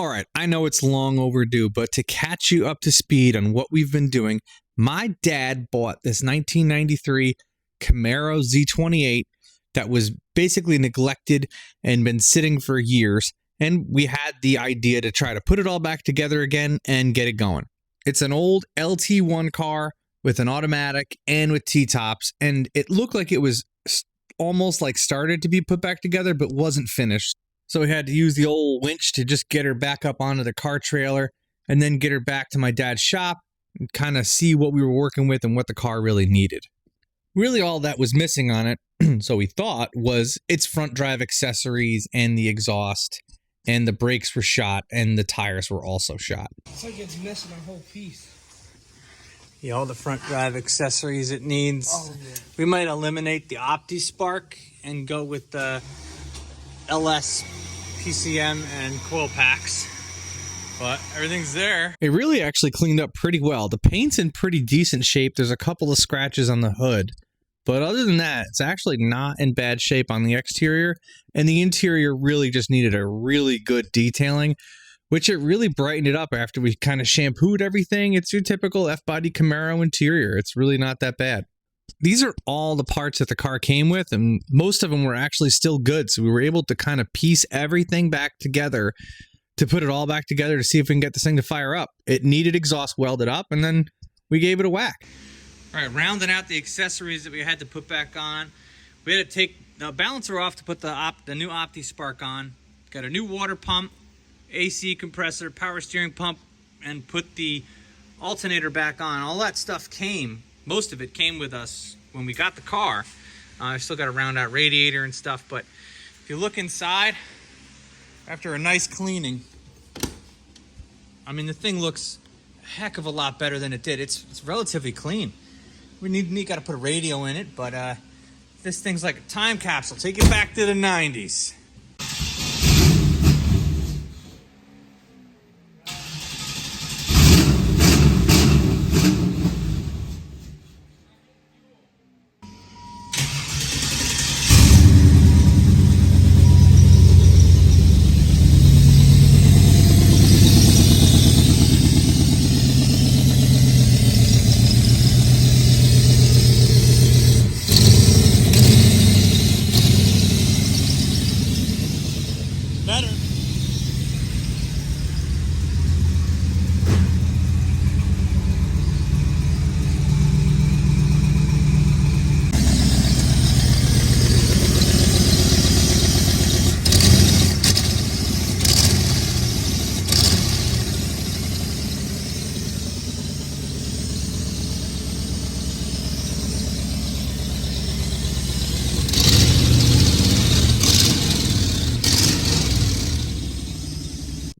All right, I know it's long overdue, but to catch you up to speed on what we've been doing, my dad bought this 1993 Camaro Z28 that was basically neglected and been sitting for years, and we had the idea to try to put it all back together again and get it going. It's an old LT1 car with an automatic and with T-tops, and it looked like it was almost like started to be put back together but wasn't finished. So we had to use the old winch to just get her back up onto the car trailer and then get her back to my dad's shop and kind of see what we were working with and what the car really needed. Really all that was missing on it, so we thought, was its front drive accessories and the exhaust, and the brakes were shot and the tires were also shot. It's like it's missing a whole piece. Yeah, all the front drive accessories it needs. Oh, yeah. We might eliminate the OptiSpark and go with the LS PCM and coil packs, but everything's there. It really actually cleaned up pretty well. The paint's in pretty decent shape. There's a couple of scratches on the hood, but other than that, it's actually not in bad shape on the exterior, and the interior really just needed a really good detailing, which it really brightened it up after we kind of shampooed everything. It's your typical F-body Camaro interior. It's really not that bad. These are all the parts that the car came with, and most of them were actually still good, so we were able to kind of piece everything back together to put it all back together to see if we can get this thing to fire up. It needed exhaust welded up, and then we gave it a whack. All right, rounding out the accessories that we had to put back on, we had to take the balancer off to put the new OptiSpark on. Got a new water pump, AC compressor, power steering pump, and put the alternator back on. All that stuff came. Most of it came with us when we got the car. I still got to round out radiator and stuff, but if you look inside, after a nice cleaning, I mean, the thing looks a heck of a lot better than it did. It's relatively clean. We got to put a radio in it, but this thing's like a time capsule. Take it back to the 90s.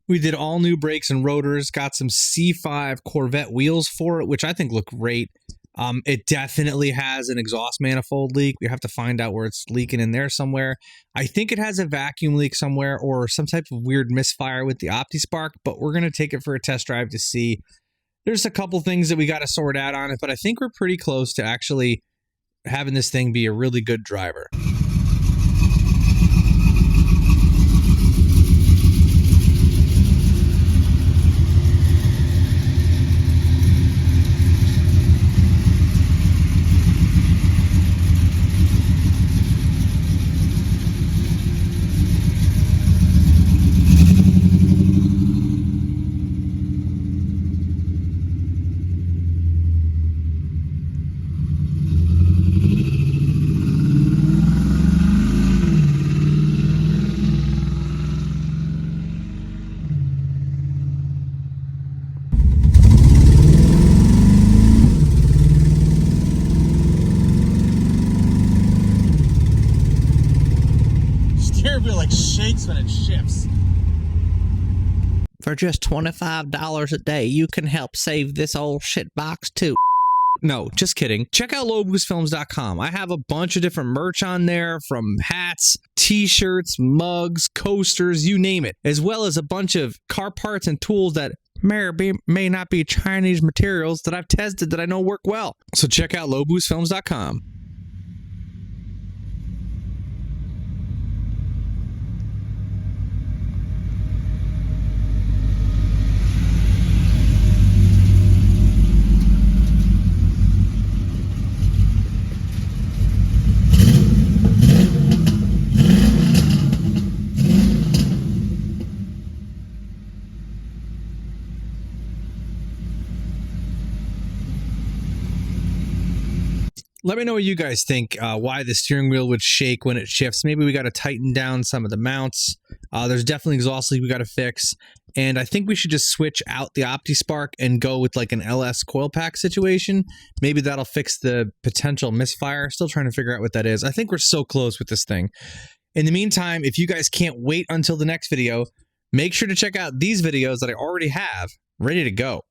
We did all new brakes and rotors, got some C5 Corvette wheels for it, which I think look great. It definitely has an exhaust manifold leak. We have to find out where it's leaking in there somewhere. I think it has a vacuum leak somewhere or some type of weird misfire with the OptiSpark, but we're going to take it for a test drive to see. There's a couple things that we got to sort out on it, but I think we're pretty close to actually having this thing be a really good driver. Steering wheel like shakes when it shifts. For just $25 a day, you can help save this old shit box too. No, just kidding. Check out lowboostfilms.com. I have a bunch of different merch on there, from hats, t-shirts, mugs, coasters, you name it, as well as a bunch of car parts and tools that may not be Chinese materials that I've tested that I know work well. So check out lowboostfilms.com. Let me know what you guys think, why the steering wheel would shake when it shifts. Maybe we got to tighten down some of the mounts. There's definitely exhaust leak we got to fix. And I think we should just switch out the OptiSpark and go with like an LS coil pack situation. Maybe that'll fix the potential misfire. Still trying to figure out what that is. I think we're so close with this thing. In the meantime, if you guys can't wait until the next video, make sure to check out these videos that I already have ready to go.